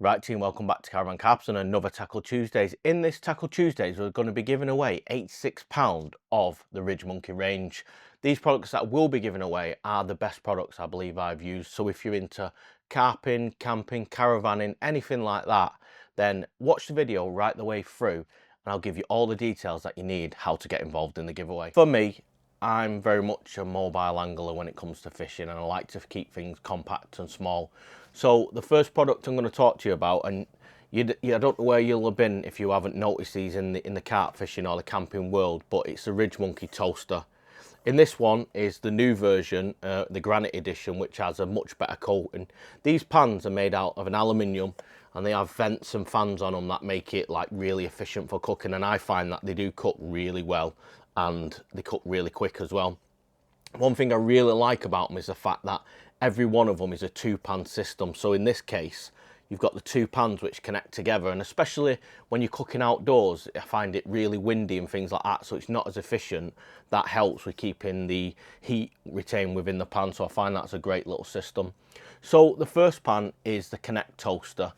Right team, welcome back to Caravan Carps and another Tackle Tuesdays. In this Tackle Tuesdays, we're going to be giving away £86 of the RidgeMonkey range. These products that we'll be giving away are the best products I believe I've used. So if you're into carping, camping, caravanning, anything like that, then watch the video right the way through and I'll give you all the details that you need how to get involved in the giveaway. For me, I'm very much a mobile angler when it comes to fishing, and I like to keep things compact and small. So the first product I'm going to talk to you about, and I don't know where you'll have been if you haven't noticed these in the carp fishing or the camping world, but it's the RidgeMonkey toaster. In this one is the new version, the Granite Edition, which has a much better coating. These pans are made out of an aluminium and they have vents and fans on them that make it like really efficient for cooking, and I find that they do cook really well and they cook really quick as well. One thing I really like about them is the fact that every one of them is a 2-pan system. So in this case, you've got the 2 pans which connect together, and especially when you're cooking outdoors, I find it really windy and things like that, so it's not as efficient. That helps with keeping the heat retained within the pan, so I find that's a great little system. So the first pan is the Connect toaster.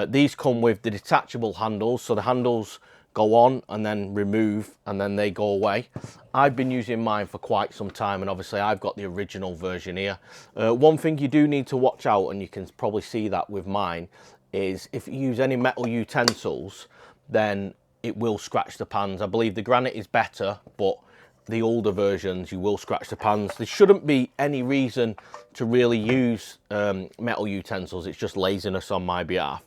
These come with the detachable handles, so the handles go on and then remove and then they go away. I've been using mine for quite some time, and obviously I've got the original version here. One thing you do need to watch out, and you can probably see that with mine, is if you use any metal utensils, then it will scratch the pans. I believe the Granite is better, but the older versions you will scratch the pans. There shouldn't be any reason to really use metal utensils. It's just laziness on my behalf,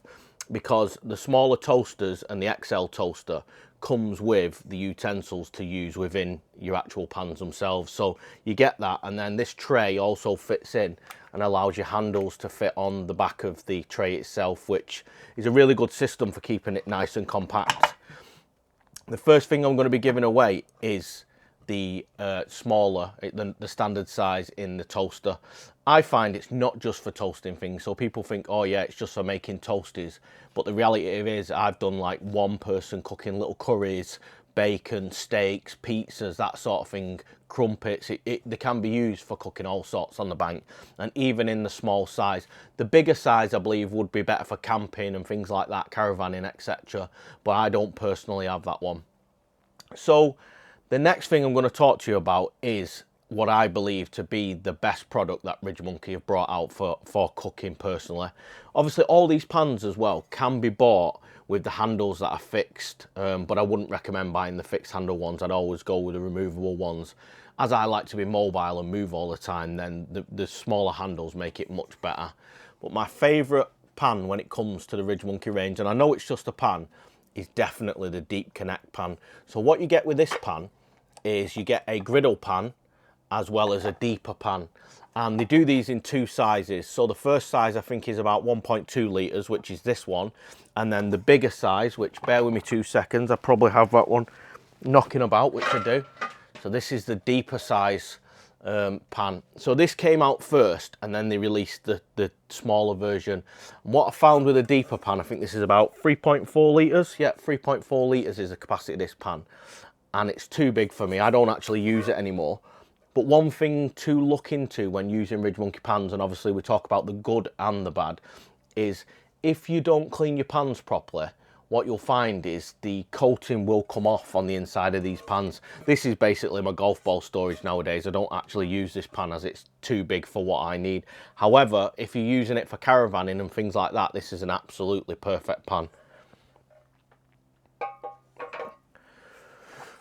because the smaller toasters and the XL toaster comes with the utensils to use within your actual pans themselves. So you get that, and then this tray also fits in and allows your handles to fit on the back of the tray itself, which is a really good system for keeping it nice and compact. The first thing I'm going to be giving away is the smaller, the standard size in the toaster. I find it's not just for toasting things, so people think, oh yeah, it's just for making toasties, but the reality is I've done like one person cooking little curries, bacon, steaks, pizzas, that sort of thing, crumpets. They can be used for cooking all sorts on the bank, and even in the small size. The bigger size I believe would be better for camping and things like that, caravanning, etc., but I don't personally have that one. So the next thing I'm going to talk to you about is what I believe to be the best product that RidgeMonkey have brought out for cooking personally. Obviously all these pans as well can be bought with the handles that are fixed, but I wouldn't recommend buying the fixed handle ones. I'd always go with the removable ones. As I like to be mobile and move all the time, then the smaller handles make it much better. But my favourite pan when it comes to the RidgeMonkey range, and I know it's just a pan, is definitely the Deep Connect pan. So what you get with this pan is you get a griddle pan as well as a deeper pan, and they do these in 2 sizes. So the first size I think is about 1.2 litres, which is this one, and then the bigger size, which, bear with me 2 seconds, I probably have that one knocking about, which I do. So this is the deeper size pan. So this came out first and then they released the smaller version. And what I found with a deeper pan, I think this is about 3.4 litres. Yeah, 3.4 litres is the capacity of this pan, and it's too big for me. I don't actually use it anymore. But one thing to look into when using RidgeMonkey pans, and obviously we talk about the good and the bad, is if you don't clean your pans properly, what you'll find is the coating will come off on the inside of these pans. This is basically my golf ball storage nowadays. I don't actually use this pan as it's too big for what I need. However, if you're using it for caravanning and things like that, this is an absolutely perfect pan.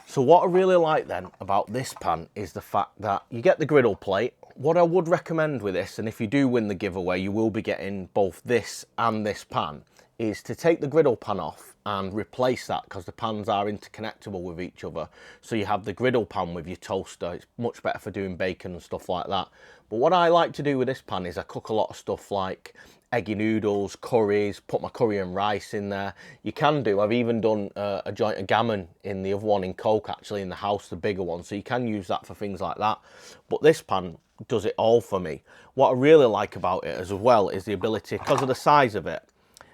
So what I really like then about this pan is the fact that you get the griddle plate. What I would recommend with this, and if you do win the giveaway, you will be getting both this and this pan, is to take the griddle pan off and replace that, because the pans are interconnectable with each other. So you have the griddle pan with your toaster. It's much better for doing bacon and stuff like that. But what I like to do with this pan is I cook a lot of stuff like eggy noodles, curries, put my curry and rice in there. You can do, I've even done a joint of gammon in the other one in Coke, actually, in the house, the bigger one. So you can use that for things like that. But this pan does it all for me. What I really like about it as well is the ability, because of the size of it,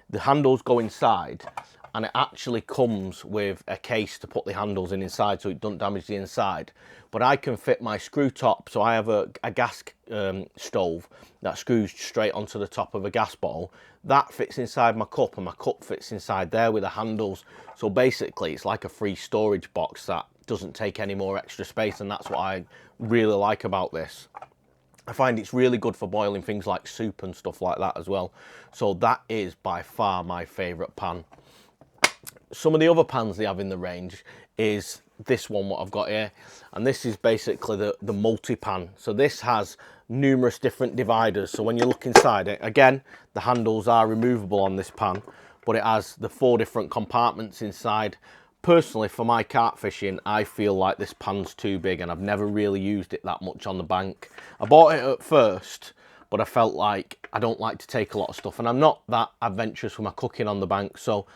the handles go inside and it actually comes with a case to put the handles in inside so it doesn't damage the inside. But I can fit my screw top, so I have a gas stove that screws straight onto the top of a gas bottle. That fits inside my cup, and my cup fits inside there with the handles. So basically it's like a free storage box that doesn't take any more extra space, and that's what I really like about this. I find it's really good for boiling things like soup and stuff like that as well. So that is by far my favourite pan. Some of the other pans they have in the range is this one, what I've got here, and this is basically the multi-pan. So this has numerous different dividers, so when you look inside it, again, the handles are removable on this pan, but it has the 4 different compartments inside. Personally, for my carp fishing, I feel like this pan's too big, and I've never really used it that much on the bank. I bought it at first, but I felt like I don't like to take a lot of stuff, and I'm not that adventurous with my cooking on the bank. So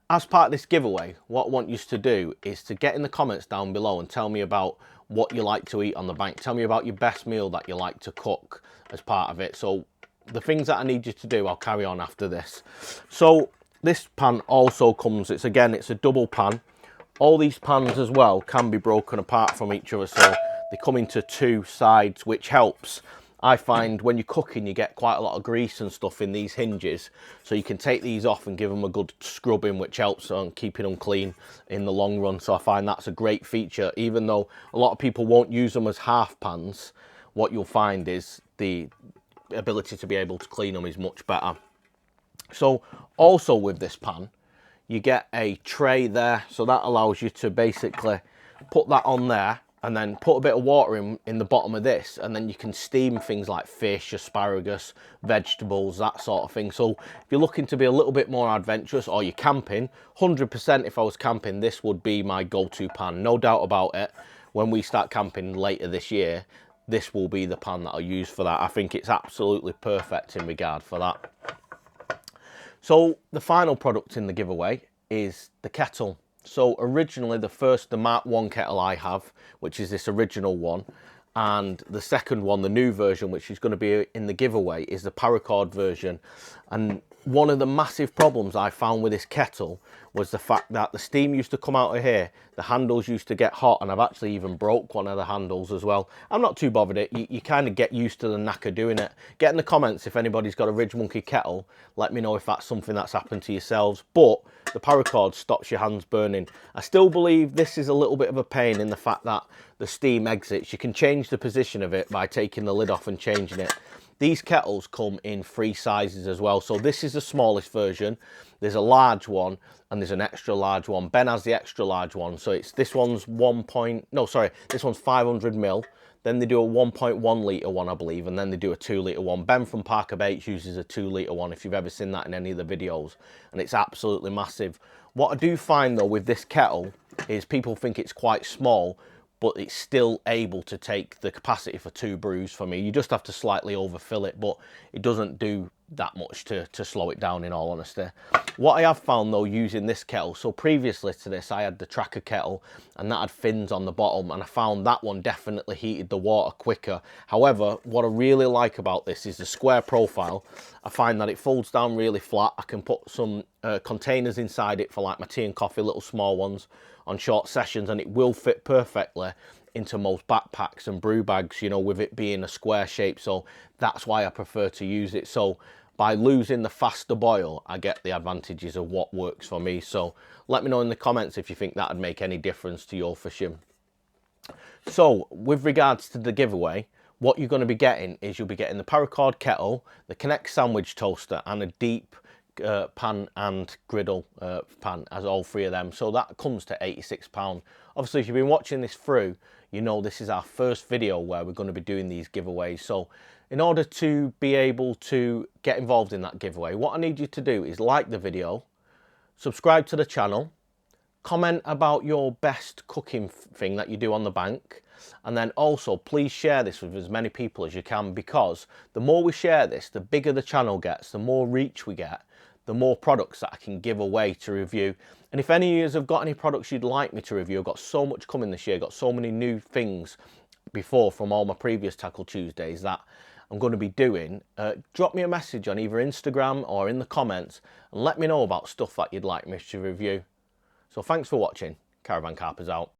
as part of this giveaway, what I want you to do is to get in the comments down below and tell me about what you like to eat on the bank. Tell me about your best meal that you like to cook as part of it. So the things that I need you to do, I'll carry on after this. So this pan also comes, it's a double pan. All these pans as well can be broken apart from each other, so they come into 2 sides, which helps. I find when you're cooking, you get quite a lot of grease and stuff in these hinges, so you can take these off and give them a good scrubbing, which helps on keeping them clean in the long run. So I find that's a great feature. Even though a lot of people won't use them as half pans, what you'll find is the ability to be able to clean them is much better. So also with this pan, you get a tray there, so that allows you to basically put that on there and then put a bit of water in the bottom of this, and then you can steam things like fish, asparagus, vegetables, that sort of thing. So if you're looking to be a little bit more adventurous, or you're camping, 100% if I was camping, this would be my go-to pan, no doubt about it. When we start camping later this year, this will be the pan that I'll use for that. I think it's absolutely perfect in regard for that. So the final product in the giveaway is the kettle. So originally the Mark 1 kettle I have, which is this original one, and the second one, the new version, which is going to be in the giveaway, is the Paracord version. And one of the massive problems I found with this kettle was the fact that the steam used to come out of here, the handles used to get hot, and I've actually even broke one of the handles as well. I'm not too bothered. You kind of get used to the knack of doing it. Get in the comments if anybody's got a RidgeMonkey kettle. Let me know if that's something that's happened to yourselves. But the Paracord stops your hands burning. I still believe this is a little bit of a pain in the fact that the steam exits. You can change the position of it by taking the lid off and changing it. These kettles come in 3 sizes as well. So this is the smallest version. There's a large one and there's an extra large one. Ben has the extra large one. So this one's this one's 500 mil. Then they do a 1.1 litre one, I believe, and then they do a 2 litre one. Ben from Parker Baits uses a 2 litre one, if you've ever seen that in any of the videos, and it's absolutely massive. What I do find though with this kettle is people think it's quite small, but it's still able to take the capacity for 2 brews for me. You just have to slightly overfill it, but it doesn't do that much to slow it down, in all honesty. What I have found though using this kettle, so previously to this I had the tracker kettle and that had fins on the bottom, and I found that one definitely heated the water quicker. However, what I really like about this is the square profile. I find that it folds down really flat. I can put some containers inside it for like my tea and coffee, little small ones on short sessions, and it will fit perfectly into most backpacks and brew bags, you know, with it being a square shape. So that's why I prefer to use it. So by losing the faster boil, I get the advantages of what works for me. So let me know in the comments if you think that would make any difference to your fishing. So with regards to the giveaway, what you're going to be getting is you'll be getting the Paracord kettle, the Connect sandwich toaster, and a deep pan and griddle pan, as all 3 of them. So that comes to £86. Obviously, if you've been watching this through, you know this is our first video where we're going to be doing these giveaways. So in order to be able to get involved in that giveaway, what I need you to do is like the video, subscribe to the channel, comment about your best cooking thing that you do on the bank, and then also please share this with as many people as you can, because the more we share this, the bigger the channel gets, the more reach we get, the more products that I can give away to review. And if any of you have got any products you'd like me to review, I've got so much coming this year, got so many new things before from all my previous Tackle Tuesdays that I'm going to be doing, drop me a message on either Instagram or in the comments and let me know about stuff that you'd like me to review. So thanks for watching. Caravan Carp is out.